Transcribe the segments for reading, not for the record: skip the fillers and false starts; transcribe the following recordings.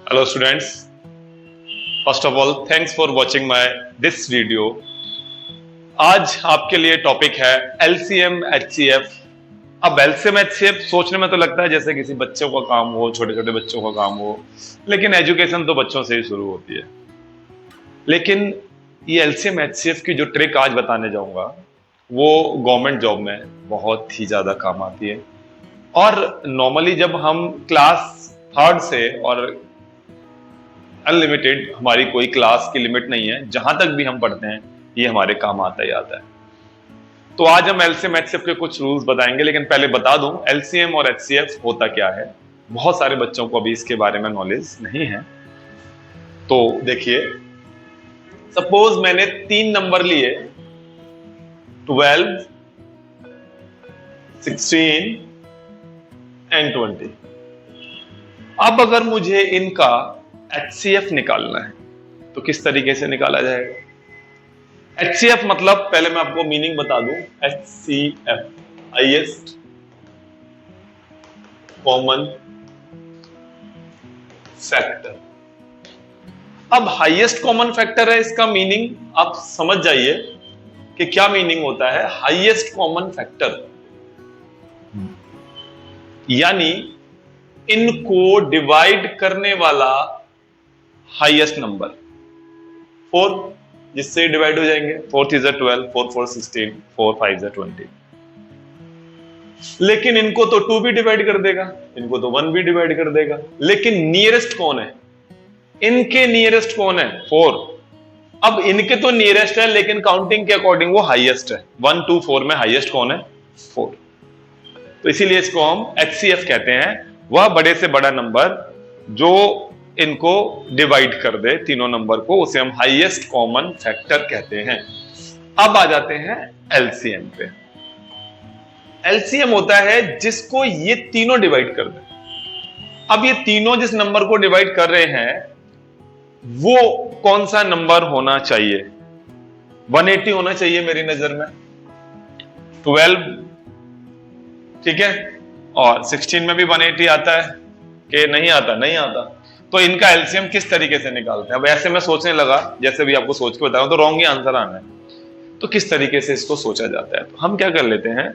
Hello students, first of all thanks for watching my this video। आज आपके लिए topic है LCM HCF। अब LCM HCF सोचने में तो लगता है जैसे किसी बच्चों का काम हो, छोटे छोटे बच्चों का काम हो, लेकिन एजुकेशन तो बच्चों से ही शुरू होती है। लेकिन ये LCM HCF की जो ट्रिक आज बताने जाऊंगा वो गवर्नमेंट जॉब में बहुत ही ज्यादा काम आती है। और नॉर्मली जब हम क्लास थर्ड से, और अनलिमिटेड हमारी कोई क्लास की लिमिट नहीं है, जहां तक भी हम पढ़ते हैं ये हमारे काम आता ही आता है। तो आज हम LCM HCF के कुछ रूल्स बताएंगे, लेकिन पहले बता दूं LCM और HCF होता क्या है। बहुत सारे बच्चों को अभी इसके बारे में नॉलेज नहीं है। तो देखिए, सपोज मैंने 3 नंबर लिए 12, 16 एंड 20। अब अगर मुझे इनका HCF निकालना है तो किस तरीके से निकाला जाएगा? HCF मतलब, पहले मैं आपको मीनिंग बता दूं, HCF हाईएस्ट कॉमन फैक्टर। अब हाईएस्ट कॉमन फैक्टर है, इसका मीनिंग आप समझ जाइए कि क्या मीनिंग होता है हाईएस्ट कॉमन फैक्टर। यानी इनको डिवाइड करने वाला हाईएस्ट नंबर 4, जिससे डिवाइड हो जाएंगे। 4 3 12, 4 4 16, 4 5 20। लेकिन इनको तो 2 भी डिवाइड कर देगा, इनको तो 1 भी डिवाइड कर देगा। लेकिन नियरेस्ट कौन है? इनके नियरेस्ट कौन है? 4। अब इनके तो नियरेस्ट है, लेकिन काउंटिंग के अकॉर्डिंग वो हाईएस्ट है। 1 2 4 में हाईएस्ट कौन है? 4। तो इसीलिए इसको हम HCF कहते हैं, वह बड़े से बड़ा नंबर जो इनको डिवाइड कर दे, तीनों नंबर को, उसे हम हाईएस्ट कॉमन फैक्टर कहते हैं। अब आ जाते हैं LCM पे। LCM होता है जिसको ये तीनों डिवाइड कर दे। अब ये तीनों जिस नंबर को डिवाइड कर रहे हैं वो कौन सा नंबर होना चाहिए? 180 होना चाहिए मेरी नजर में। 12, ठीक है, और 16 में भी 180 आता है कि नहीं आता? नहीं आता। तो इनका LCM किस तरीके से निकालते हैं? अब ऐसे मैं सोचने लगा, जैसे भी आपको सोच के बता रहा हूं, तो रॉन्ग ही आंसर आना है। तो किस तरीके से इसको सोचा जाता है? तो हम क्या कर लेते हैं,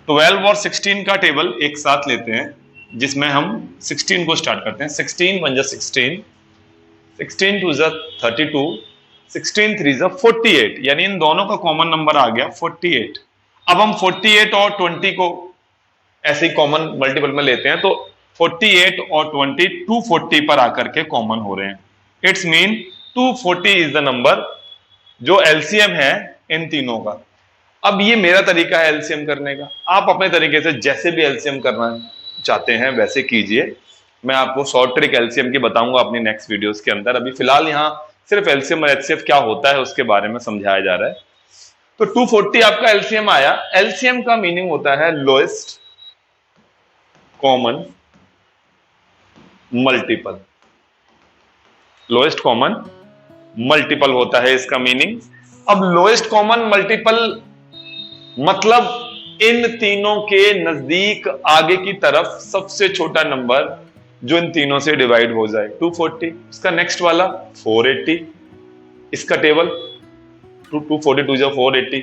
12 और 16 का टेबल एक साथ लेते हैं, जिसमें हम 16 को स्टार्ट करते हैं। 16 1 जा 16, 16 2 जा 32, 16 3 जा 48। यानी इन दोनों का कॉमन नंबर आ गया 48। अब हम 48 और 20 को ऐसे ही कॉमन मल्टीपल में लेते हैं, तो 48 और 20 240 पर आकर के कॉमन हो रहे हैं। It's mean 240 is the number जो LCM है इन तीनों का। अब ये मेरा तरीका है LCM करने का। आप अपने तरीके से जैसे भी LCM करना चाहते हैं वैसे कीजिए। मैं आपको शॉर्ट ट्रिक LCM की बताऊंगा अपनी नेक्स्ट वीडियोस के अंदर। अभी फिलहाल यहाँ सिर्फ LCM और HCF क्या होता है उसके बारे में समझाया जा रहा है। तो 240 आपका LCM आया। LCM का मीनिंग होता है lowest common multiple. Lowest common multiple होता है इसका मीनिंग। अब लोएस्ट कॉमन मल्टीपल मतलब इन तीनों के नजदीक आगे की तरफ सबसे छोटा नंबर जो इन तीनों से डिवाइड हो जाए। 240, इसका नेक्स्ट वाला 480, इसका टेबल 242 जा 480,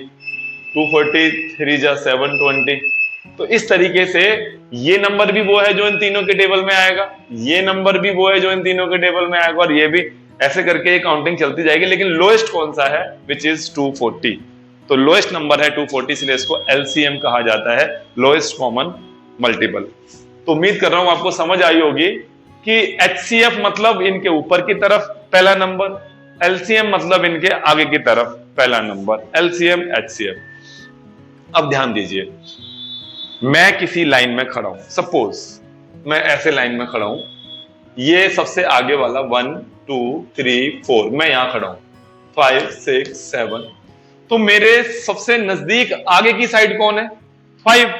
243 जा 720। तो इस तरीके से ये नंबर भी वो है जो इन तीनों के टेबल में आएगा, ये नंबर भी वो है जो इन तीनों के टेबल में आएगा, और ये भी। ऐसे करके ये काउंटिंग चलती जाएगी। लेकिन लोएस्ट कौन सा है? Which is 240। तो लोएस्ट नंबर है 240, इसलिए इसको LCM कहा जाता है, लोएस्ट कॉमन मल्टीपल। तो उम्मीद कर रहा हूं आपको समझ आई होगी कि HCF मतलब इनके ऊपर की तरफ पहला नंबर, LCM मतलब इनके आगे की तरफ पहला नंबर। LCM HCF। अब ध्यान दीजिए, मैं किसी लाइन में खड़ा हूं। सपोज मैं ऐसे लाइन में खड़ा हूं, ये सबसे आगे वाला 1 2 3 4, मैं यहां खड़ा हूं, 5 6 7। तो मेरे सबसे नजदीक आगे की साइड कौन है? 5।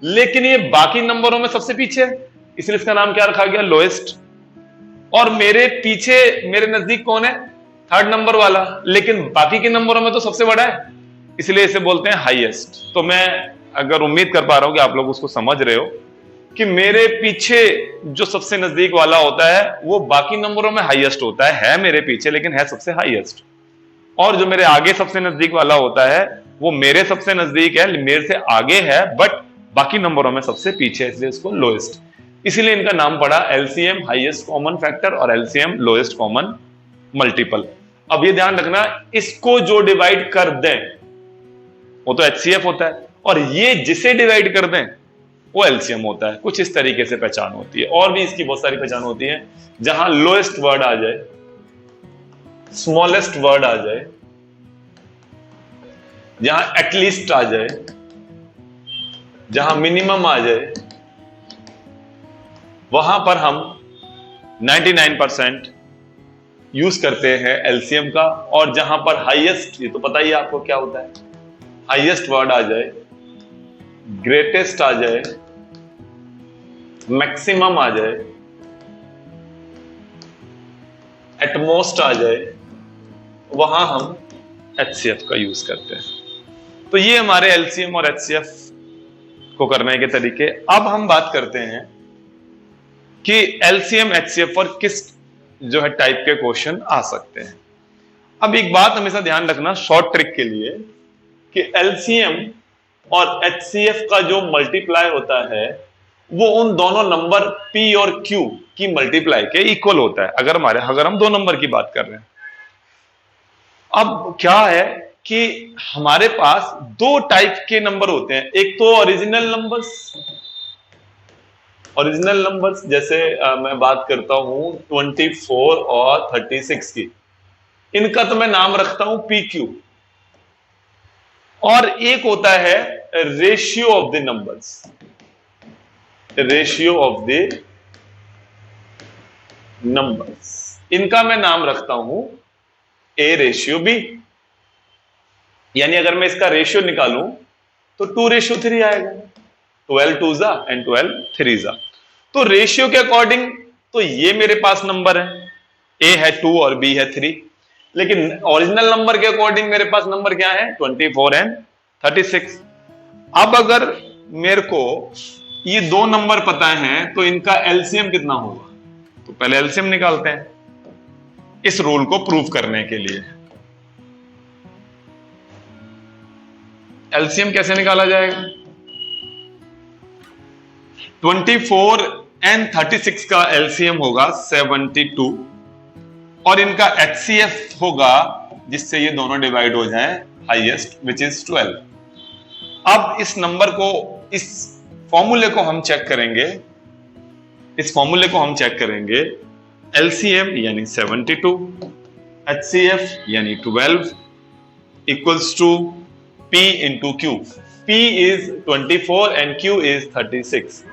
लेकिन ये बाकी नंबरों में सबसे पीछे है, इसलिए इसका नाम क्या रखा गया? लोएस्ट। और मेरे पीछे मेरे नजदीक कौन है? 3rd नंबर वाला, लेकिन बाकी के नंबरों में तो सबसे बड़ा है, इसलिए इसे बोलते हैं हाईएस्ट। तो मैं अगर उम्मीद कर पा रहा हूं कि आप लोग उसको समझ रहे हो, कि मेरे पीछे जो सबसे नजदीक वाला होता है वो बाकी नंबरों में हाईएस्ट होता है मेरे पीछे लेकिन है सबसे हाईएस्ट, और जो मेरे आगे सबसे नजदीक वाला होता है वो मेरे सबसे नजदीक है, मेरे से आगे है बट बाकी नंबरों में सबसे पीछे है, इसलिए इसको लोएस्ट। इसीलिए इनका नाम पड़ा एलसीएम हाईएस्ट कॉमन फैक्टर और एलसीएम लोएस्ट कॉमन मल्टीपल। अब ये ध्यान रखना, इसको जो डिवाइड कर दें वो तो एचसीएफ होता है, और ये जिसे डिवाइड कर दें वो एलसीएम होता है। कुछ इस तरीके से पहचान होती है, और भी इसकी बहुत सारी पहचान होती है। जहां लोएस्ट वर्ड आ जाए, स्मॉलेस्ट वर्ड आ जाए, जहां एटलीस्ट आ जाए, जहां मिनिमम आ जाए, वहां पर हम 99% यूज करते हैं एलसीएम का। और जहां पर हाईएस्ट, ये तो पता ही है आपको क्या होता है, हाईएस्ट वर्ड आ जाए, ग्रेटेस्ट आ जाए, मैक्सिमम आ जाए, एटमोस्ट आ जाए, वहां हम एचसीएफ का यूज करते हैं। तो ये हमारे एलसीएम और एचसीएफ को करने के तरीके। अब हम बात करते हैं कि एलसीएम एचसीएफ पर किस जो है टाइप के क्वेश्चन आ सकते हैं। अब एक बात हमेशा ध्यान रखना शॉर्ट ट्रिक के लिए कि एलसीएम और एचसीएफ का जो मल्टीप्लाई होता है वो उन दोनों नंबर पी और क्यू की मल्टीप्लाई के इक्वल होता है, अगर हम दो नंबर की बात कर रहे हैं। अब क्या है कि हमारे पास दो टाइप के नंबर होते हैं, एक तो ओरिजिनल नंबर्स, जैसे मैं बात करता हूं 24 और 36 की, इनका तो मैं नाम रखता हूं पी क्यू। और एक होता है रेशियो ऑफ द नंबर्स, इनका मैं नाम रखता हूं ए रेशियो बी। यानी अगर मैं इसका रेशियो निकालूं तो 2:3 आएगा, 12 2 जा एंड 12 3 जा। तो रेशियो के अकॉर्डिंग तो ये मेरे पास नंबर है, ए है 2 और बी है 3, लेकिन ओरिजिनल नंबर के अकॉर्डिंग मेरे पास नंबर क्या है 24 एंड 36। अब अगर मेरे को ये दो नंबर पता है तो इनका एलसीएम कितना होगा, तो पहले एलसीएम निकालते हैं इस रूल को प्रूव करने के लिए। एलसीएम कैसे निकाला जाएगा, 24 एंड 36 का एलसीएम होगा 72 और इनका एचसीएफ होगा जिससे ये दोनों डिवाइड हो जाएं हाईएस्ट विच इज 12। अब इस नंबर को, इस फॉर्मूले को हम चेक करेंगे, एलसीएम यानी 72, एचसीएफ यानी 12 equals to P into Q। P is 24 and Q is 36,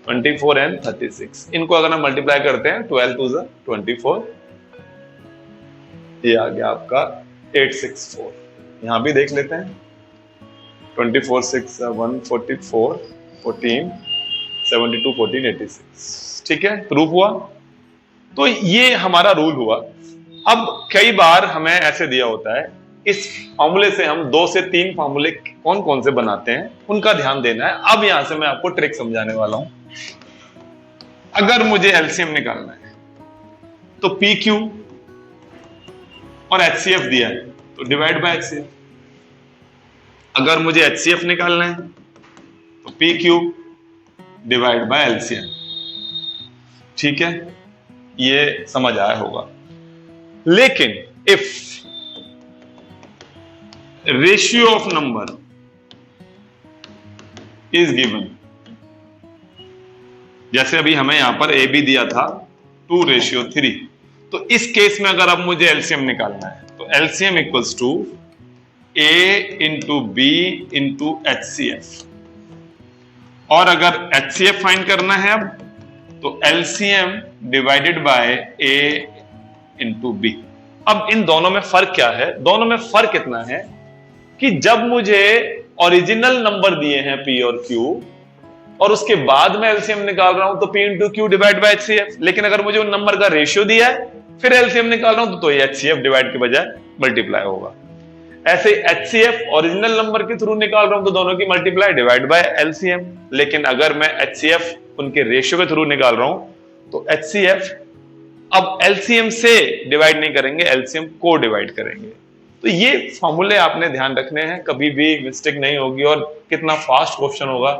24 and 36। इनको अगर हम मल्टीप्लाई करते हैं 12 2 जा 24, ये आ गया आपका 864। यहां भी देख लेते हैं, 24 6 144 14 72 14 86। ठीक है, प्रूफ हुआ। तो ये हमारा रूल हुआ। अब कई बार हमें ऐसे दिया होता है, इस फॉर्मूले से हम 2 से 3 फॉर्मूले कौन कौन से बनाते हैं उनका ध्यान देना है। अब यहां से मैं आपको ट्रिक समझाने वाला हूं। अगर मुझे एलसीएम निकालना है तो पी क्यू और एचसीएफ दिया है तो डिवाइड बाय एचसीएफ। अगर मुझे एचसीएफ निकालना है तो P Q divide by LCM. ठीक है, ये समझ आया होगा। लेकिन if ratio of number is given, जैसे अभी हमें यहां पर ए बी दिया था 2:3, तो इस केस में अगर अब मुझे एलसीएम निकालना है तो LCM equals to A into B into HCF. और अगर एचसीएफ फाइंड करना है अब तो LCM divided by A into B. अब इन दोनों में फर्क क्या है, दोनों में फर्क इतना है कि जब मुझे ओरिजिनल नंबर दिए हैं पी और क्यू और उसके बाद में एलसीएम निकाल रहा हूं तो P into Q divide by HCF. लेकिन अगर मुझे उन नंबर का रेशियो दिया है फिर एलसीएम निकाल रहा हूं तो ये एचसीएफ डिवाइड के बजाय मल्टीप्लाई होगा। ऐसे HCF ओरिजिनल नंबर के थ्रू निकाल रहा हूं तो दोनों की मल्टीप्लाई डिवाइड बाय LCM। लेकिन अगर मैं HCF उनके रेशियो के थ्रू निकाल रहा हूं तो HCF अब LCM से डिवाइड नहीं करेंगे, LCM को डिवाइड करेंगे। तो ये फॉर्मूले आपने ध्यान रखने हैं, कभी भी मिस्टेक नहीं होगी, और कितना फास्ट क्वेश्चन होगा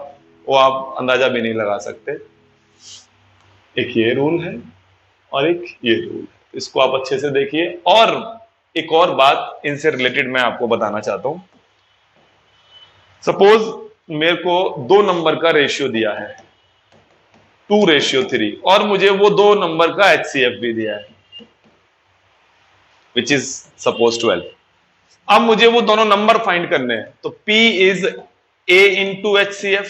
वो आप अंदाजा भी नहीं लगा सकते। एक ये रूल है और एक ये रूल है, इसको आप अच्छे से देखिए। और एक और बात इनसे रिलेटेड मैं आपको बताना चाहता हूं। सपोज मेरे को 2 नंबर का रेशियो दिया है 2:3 और मुझे वो 2 नंबर का HCF भी दिया है विच इज सपोज 12। अब मुझे वो दोनों नंबर फाइंड करने हैं, तो P is A into HCF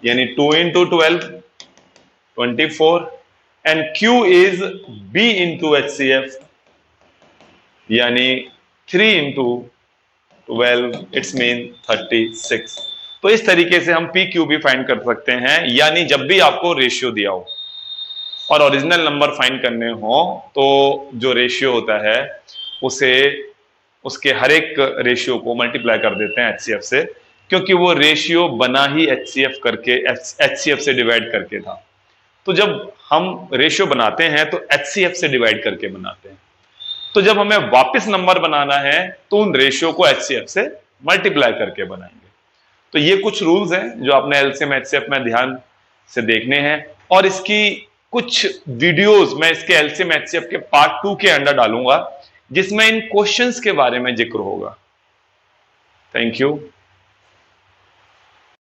यानी 2 into 12 24 and Q is B into HCF यानी 3 इंटू 12 इट्स मीन 36। तो इस तरीके से हम PQ भी फाइंड कर सकते हैं, यानी जब भी आपको रेशियो दिया हो और ओरिजिनल नंबर फाइंड करने हो तो जो रेशियो होता है उसे उसके हर एक रेशियो को मल्टीप्लाई कर देते हैं HCF से, क्योंकि वो रेशियो बना ही HCF से डिवाइड करके था। तो जब हम रेशियो बनाते हैं तो HCF से डिवाइड करके बनाते हैं, तो जब हमें वापस नंबर बनाना है तो उन रेशियो को HCF से मल्टीप्लाई करके बनाएंगे। तो ये कुछ रूल्स हैं जो आपने LCM HCF में ध्यान से देखने हैं, और इसकी कुछ वीडियोस मैं इसके LCM HCF के पार्ट 2 के अंदर डालूंगा जिसमें इन क्वेश्चंस के बारे में जिक्र होगा। Thank you.